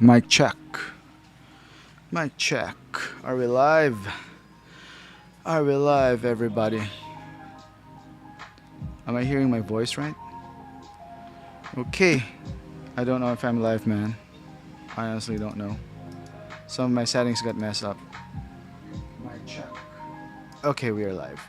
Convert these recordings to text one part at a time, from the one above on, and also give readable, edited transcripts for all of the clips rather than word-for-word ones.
Mic check. Mic check. Are we live? Are we live, everybody? Am I hearing my voice right? Okay. I don't know if I'm live, man. I honestly don't know. Some of my settings got messed up. Mic check. Okay, we are live.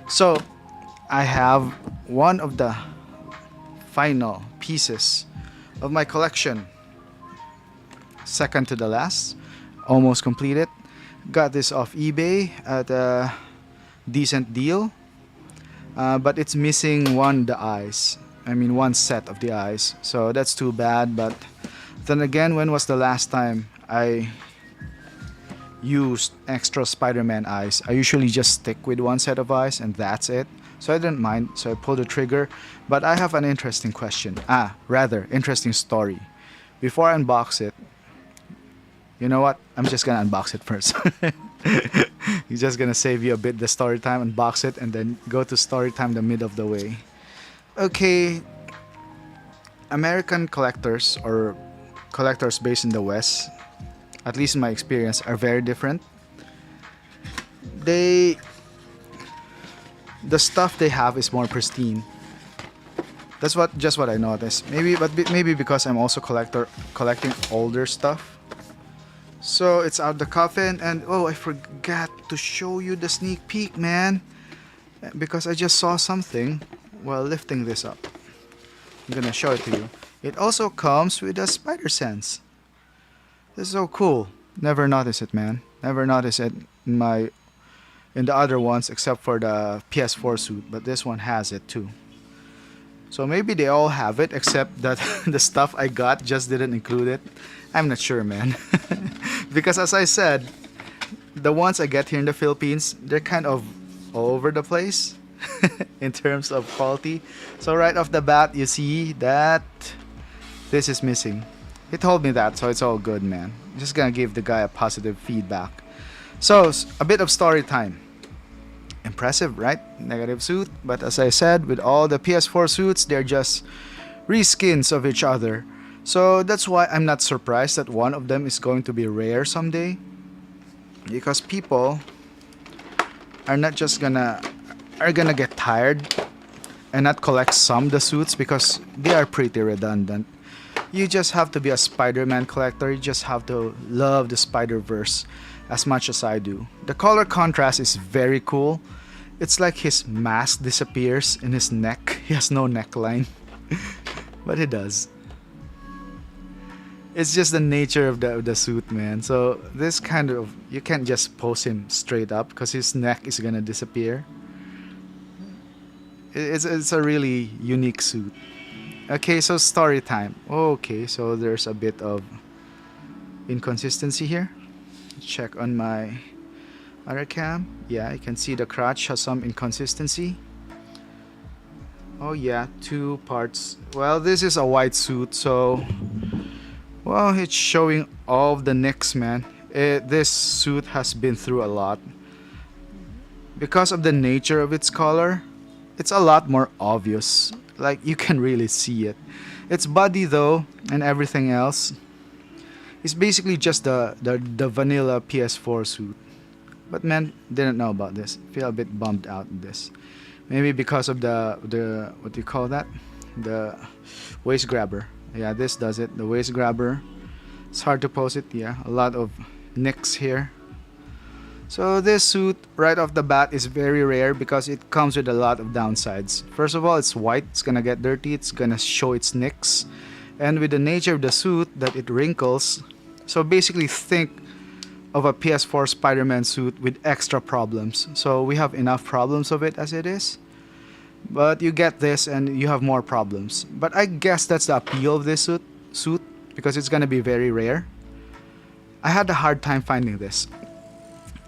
So, I have one of the final pieces of my collection. Second to the last. Almost completed. Got this off eBay at a decent deal. But it's missing one set of the eyes. So that's too bad. But then again, when was the last time I used extra Spider-Man eyes? I usually just stick with one set of eyes and that's it. So I didn't mind. So I pulled the trigger. But I have an interesting question. Interesting story. Before I unbox it, you know what? I'm just gonna unbox it first. He's just gonna save you a bit the story time, unbox it, and then go to story time the mid of the way. Okay, American collectors or collectors based in the West, at least in my experience, are very different. The stuff they have is more pristine. That's what I noticed. Maybe because I'm also collecting older stuff. So it's out the coffin, and oh, I forgot to show you the sneak peek, man, because I just saw something while lifting this up. I'm gonna show it to you. It also comes with a spider sense. This is so cool. Never noticed it, man. Never noticed it in the other ones except for the PS4 suit, but this one has it too. So maybe they all have it, except that the stuff I got just didn't include it. I'm not sure, man. Because as I said, the ones I get here in the Philippines, they're kind of all over the place in terms of quality. So right off the bat, you see that this is missing. He told me that, so it's all good, man. I'm just gonna give the guy a positive feedback. So, a bit of story time. Impressive, right? Negative suit. But as I said, with all the PS4 suits, they're just reskins of each other. So that's why I'm not surprised that one of them is going to be rare someday. Because people are not just gonna get tired and not collect some of the suits because they are pretty redundant. You just have to be a Spider-Man collector. You just have to love the Spider-Verse as much as I do. The color contrast is very cool. It's like his mask disappears in his neck. He has no neckline. But he does. It's just the nature of the suit, man. So this kind of, you can't just pose him straight up because his neck is gonna disappear. It's a really unique suit. Okay, so story time. Okay, so there's a bit of inconsistency here. Check on my other cam. Yeah, you can see the crotch has some inconsistency. Oh yeah, two parts. Well, this is a white suit, so well, it's showing all of the nicks, man. This suit has been through a lot. Because of the nature of its color, it's a lot more obvious. Like, you can really see it. Its body, though, and everything else, is basically just the vanilla PS4 suit. But man, didn't know about this. Feel a bit bummed out in this. Maybe because of the what do you call that? The waist grabber. Yeah, this does it. The waist grabber. It's hard to pose it. Yeah, a lot of nicks here. So this suit right off the bat is very rare because it comes with a lot of downsides. First of all, it's white. It's gonna get dirty. It's gonna show its nicks. And with the nature of the suit that it wrinkles, so basically think of a PS4 Spider-Man suit with extra problems. So we have enough problems of it as it is. But you get this and you have more problems. But I guess that's the appeal of this suit because it's gonna be very rare. I had a hard time finding this.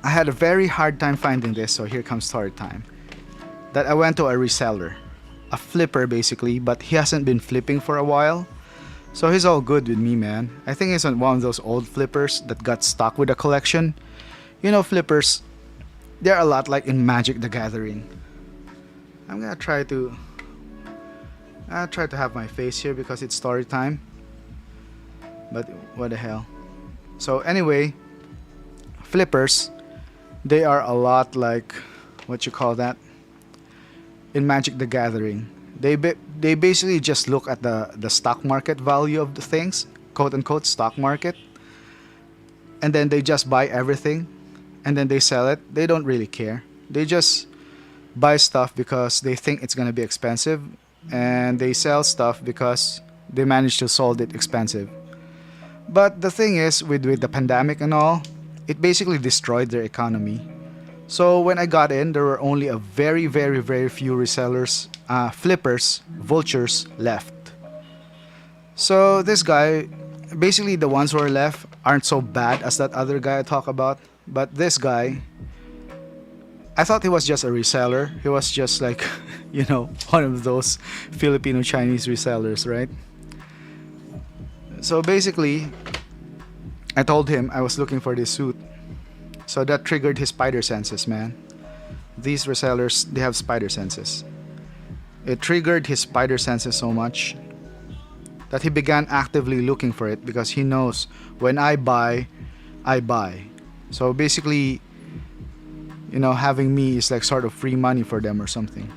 I had a very hard time finding this, so here comes story time. That I went to a reseller. A flipper basically, but he hasn't been flipping for a while. So he's all good with me, man. I think he's on one of those old flippers that got stuck with a collection. You know, flippers, they're a lot like in Magic the Gathering. I'm gonna try to have my face here because it's story time. But what the hell? So anyway, flippers, they are a lot like what you call that in Magic the Gathering. They basically just look at the stock market value of the things, quote unquote stock market, and then they just buy everything and then they sell it. They don't really care. They just buy stuff because they think it's going to be expensive, and they sell stuff because they managed to sold it expensive. But the thing is, with the pandemic and all, it basically destroyed their economy. So when I got in, there were only a very, very, very few resellers, flippers, vultures left. So this guy, basically the ones who are left aren't so bad as that other guy I talk about. But this guy, I thought he was just a reseller. He was just like, one of those Filipino Chinese resellers, right? So basically, I told him I was looking for this suit. So that triggered his spider senses, man. These resellers, they have spider senses. It triggered his spider senses so much that he began actively looking for it because he knows when I buy, I buy. So basically, having me is like sort of free money for them or something.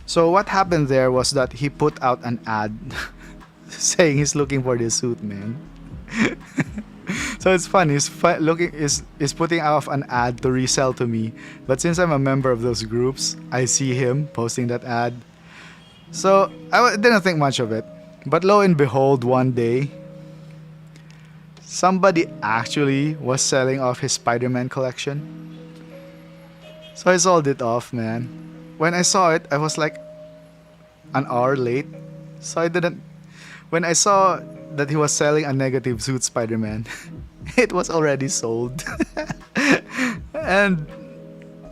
So what happened there was that he put out an ad saying he's looking for this suit, man. So it's fun. He's putting out an ad to resell to me. But since I'm a member of those groups, I see him posting that ad. So I didn't think much of it. But lo and behold, one day, somebody actually was selling off his Spider-Man collection. So I sold it off, man. When I saw it, I was like an hour late. So I didn't. When I saw that he was selling a negative suit Spider-Man, it was already sold. And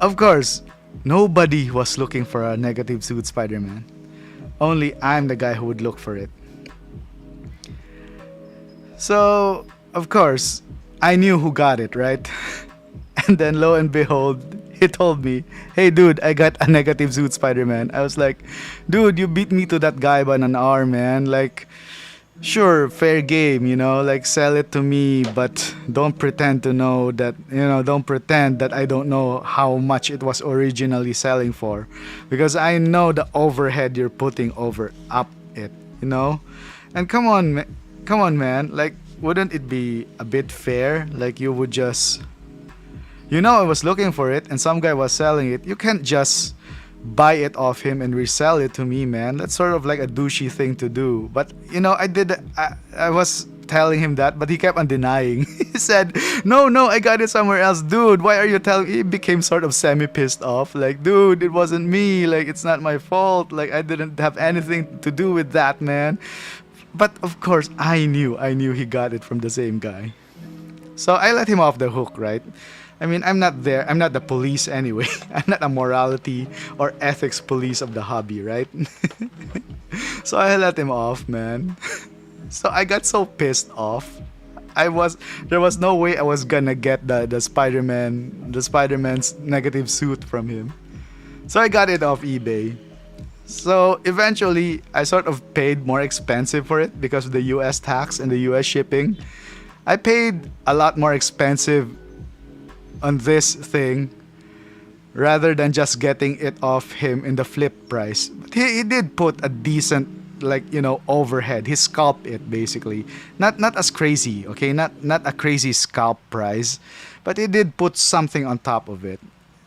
of course, nobody was looking for a negative suit Spider-Man. Only I'm the guy who would look for it. So, of course, I knew who got it, right? And then lo and behold, he told me, "Hey dude, I got a negative suit Spider-Man." I was like, "Dude, you beat me to that guy by an hour, man. Like, sure, fair game, like sell it to me, but don't pretend to know that, don't pretend that I don't know how much it was originally selling for, because I know the overhead you're putting over up it, And come on, man, like, wouldn't it be a bit fair? Like, you would just, I was looking for it and some guy was selling it. You can't just buy it off him and resell it to me, man. That's sort of like a douchey thing to do. But I was telling him that, but he kept on denying. He said, no, I got it somewhere else. Dude, why are you telling me?" He became sort of semi-pissed off. Like, dude, it wasn't me. Like, it's not my fault. Like, I didn't have anything to do with that, man. But of course, I knew he got it from the same guy. So I let him off the hook, right? I mean, I'm not there. I'm not the police anyway. I'm not a morality or ethics police of the hobby, right? So I let him off, man. So I got so pissed off. There was no way I was gonna get the Spider-Man's negative suit from him. So I got it off eBay. So eventually, I sort of paid more expensive for it because of the US tax and the US shipping. I paid a lot more expensive on this thing rather than just getting it off him in the flip price. But he did put a decent, overhead. He scalped it basically. Not as crazy, okay? Not a crazy scalp price, but he did put something on top of it.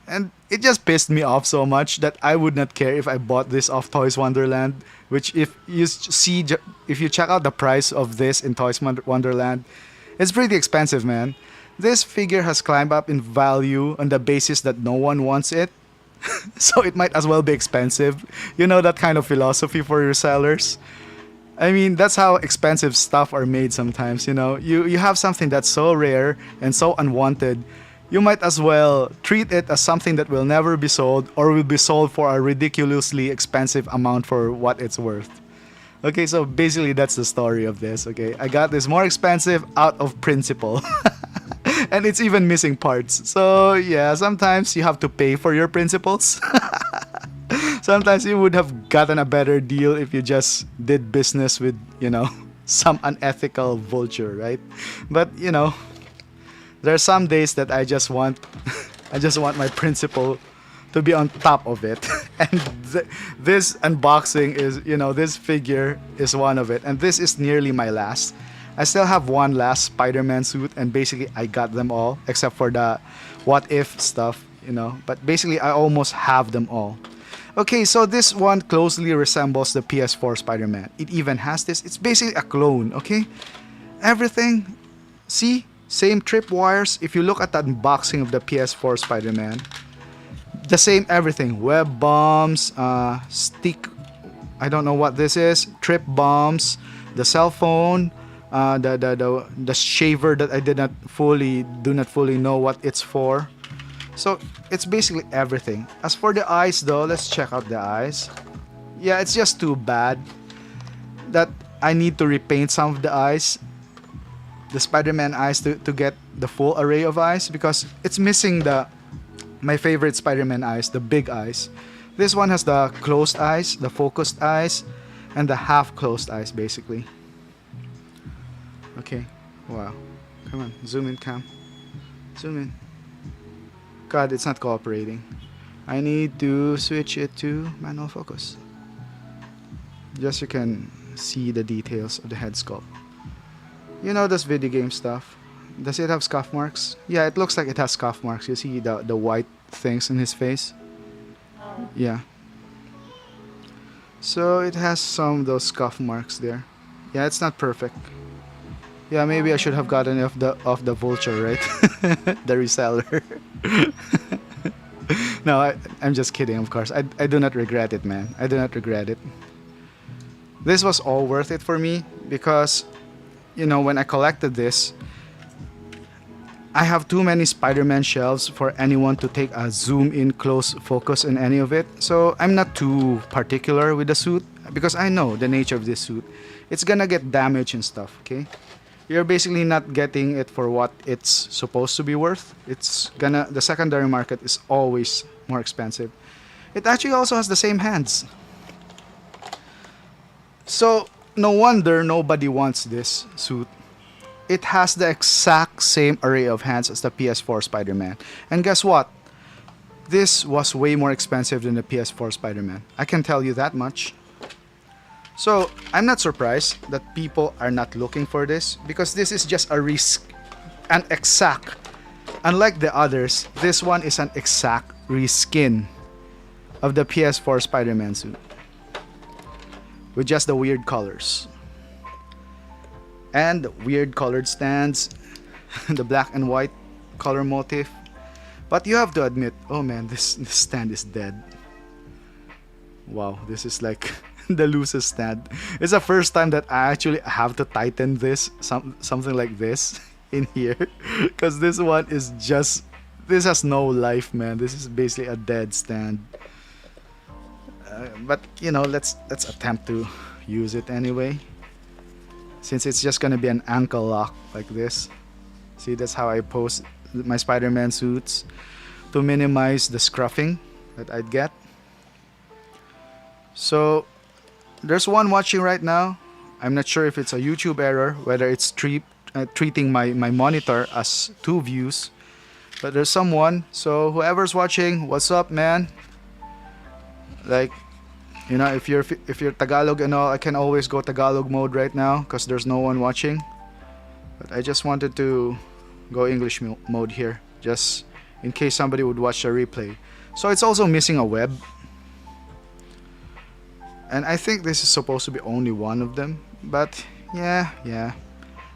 And it just pissed me off so much that I would not care if I bought this off Toys Wonderland, which if you check out the price of this in Toys Wonderland, it's pretty expensive, man. This figure has climbed up in value on the basis that no one wants it. So it might as well be expensive. That kind of philosophy for your sellers. I mean, that's how expensive stuff are made sometimes, You have something that's so rare and so unwanted. You might as well treat it as something that will never be sold or will be sold for a ridiculously expensive amount for what it's worth. Okay, so basically that's the story of this, okay? I got this more expensive out of principle. And it's even missing parts. So yeah, sometimes you have to pay for your principles. Sometimes you would have gotten a better deal if you just did business with, some unethical vulture, right? But you know, there are some days that I just want I just want my principal to be on top of it. And this unboxing is, you know, this figure is one of it. And this is nearly my last. I still have one last Spider-Man suit, and basically I got them all except for the what if stuff, you know. But basically I almost have them all. Okay, so this one closely resembles the PS4 Spider-Man. It even has this. It's basically a clone, okay? Everything, see? Same tripwires. If you look at the unboxing of the PS4 Spider-Man, the same everything. Web bombs, stick, I don't know what this is, trip bombs, the cell phone, the shaver that I do not fully know what it's for. So it's basically everything. As for the eyes though, let's check out the eyes. Yeah, it's just too bad that I need to repaint some of the eyes, the Spider-Man eyes, to get the full array of eyes, because it's missing my favorite Spider-Man eyes, the big eyes. This one has the closed eyes, the focused eyes, and the half closed eyes basically. Okay, wow. Come on, zoom in, cam. Zoom in. God, it's not cooperating. I need to switch it to manual focus. Just so you can see the details of the head sculpt. You know this video game stuff. Does it have scuff marks? Yeah, it looks like it has scuff marks. You see the white things in his face? Yeah. So it has some of those scuff marks there. Yeah, it's not perfect. Yeah, maybe I should have gotten it off the vulture, right? The reseller. No, I'm just kidding, of course. I do not regret it, man. I do not regret it. This was all worth it for me because, you know, when I collected this, I have too many Spider-Man shelves for anyone to take a zoom in close focus in any of it. So I'm not too particular with the suit because I know the nature of this suit. It's gonna get damaged and stuff, okay? You're basically not getting it for what it's supposed to be worth. The secondary market is always more expensive. It actually also has the same hands. So no wonder nobody wants this suit. It has the exact same array of hands as the PS4 Spider-Man. And guess what? This was way more expensive than the PS4 Spider-Man. I can tell you that much. So I'm not surprised that people are not looking for this because this is just an exact. Unlike the others, this one is an exact reskin of the PS4 Spider-Man suit with just the weird colors. And the weird colored stands, the black and white color motif. But you have to admit, oh man, this stand is dead. Wow, this is like the loosest stand. It's the first time that I actually have to tighten this, something like this in here. Because this one is just, this has no life, man. This is basically a dead stand. But you know, let's attempt to use it anyway. Since it's just gonna be an ankle lock like this. See, that's how I pose my Spider-Man suits to minimize the scruffing that I'd get. So there's one watching right now. I'm not sure if it's a YouTube error, whether it's treating my monitor as 2 views. But there's someone. So whoever's watching, what's up, man? Like, you know, if you're Tagalog and all, I can always go Tagalog mode right now because there's no one watching. But I just wanted to go English mode here, just in case somebody would watch the replay. So it's also missing a web. And I think this is supposed to be only one of them. But yeah.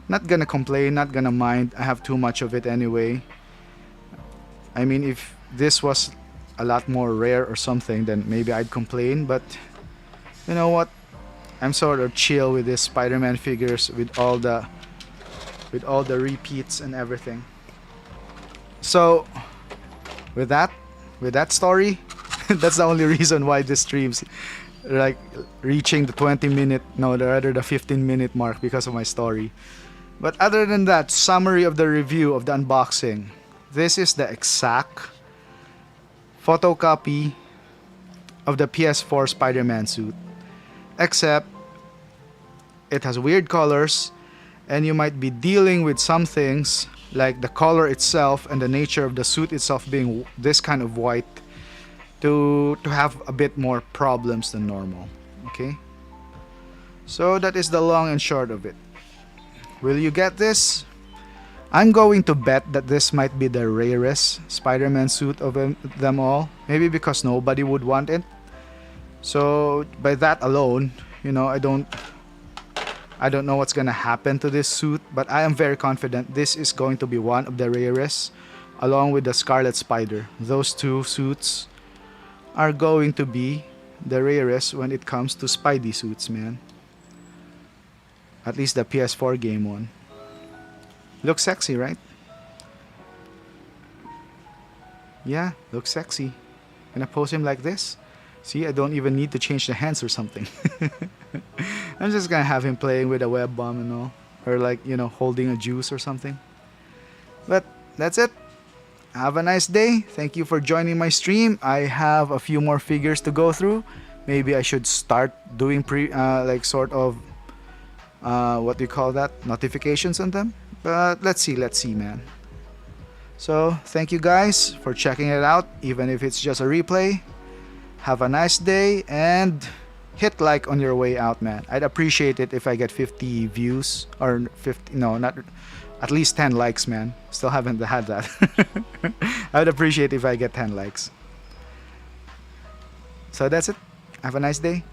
Not gonna complain, not gonna mind. I have too much of it anyway. I mean, if this was a lot more rare or something, then maybe I'd complain. But you know what? I'm sort of chill with these Spider-Man figures with all the repeats and everything. So with that story, that's the only reason why this stream's like reaching the the 15-minute mark, because of my story. But other than that, summary of the review of the unboxing. This is the exact photocopy of the PS4 Spider-Man suit, except it has weird colors, and you might be dealing with some things like the color itself and the nature of the suit itself being this kind of white to have a bit more problems than normal. Okay, so that is the long and short of it. Will you get this? I'm going to bet that this might be the rarest Spider-Man suit of them all. Maybe because nobody would want it. So by that alone, I don't know what's gonna happen to this suit, but I am very confident this is going to be one of the rarest, along with the Scarlet Spider. Those two suits are going to be the rarest when it comes to Spidey suits, man. At least the PS4 game one. Looks sexy, right? Yeah, looks sexy. Gonna pose him like this. See, I don't even need to change the hands or something. I'm just gonna have him playing with a web bomb and all. Or like, holding a juice or something. But that's it. Have a nice day. Thank you for joining my stream. I have a few more figures to go through. Maybe I should start doing what do you call that? Notifications on them. But let's see, man. So, thank you guys for checking it out, even if it's just a replay. Have a nice day and hit like on your way out, man. I'd appreciate it if I get 50 views or 50, no, not at least 10 likes, man. Still haven't had that. I would appreciate if I get 10 likes. So that's it. Have a nice day.